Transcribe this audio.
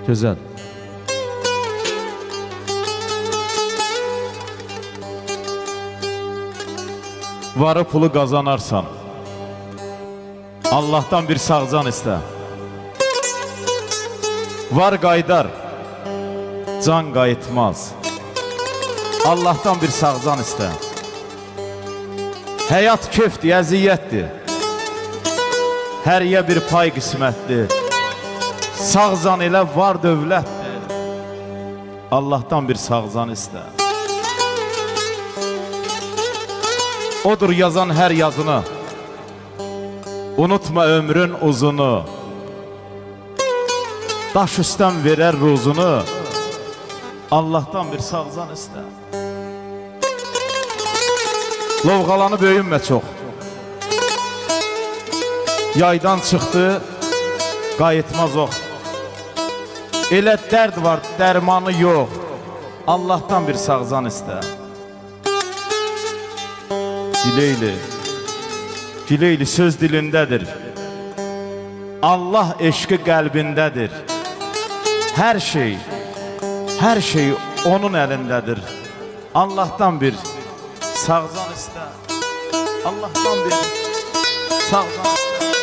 Güzel. Varı pulu kazanarsan Allah'tan bir sağcan iste. Var qaydar, can qayıtmaz. Allah'tan bir sağcan iste. Həyat köfdür, əziyyətdir. Hər yə bir pay qismətdir. Sağcan elə var dövlətdir. Allah'tan bir sağcan iste. Odur yazan hər yazını. Unutma ömrün uzunu. Daş üstdən verər ruzunu. Allah'tan bir sağcan iste. Lovğalanı böyünmə çox. Yaydan çıxdı, qayıtmaz ox. Elə dərd var, dərmanı yox. Allah'tan bir sağcan iste. Gileyli, Gileyli söz dilindədir. Allah eşqi qəlbindədir. Hər şey onun əlindədir. Allah'tan bir sağcan iste. Allah'tan bir sağcan iste.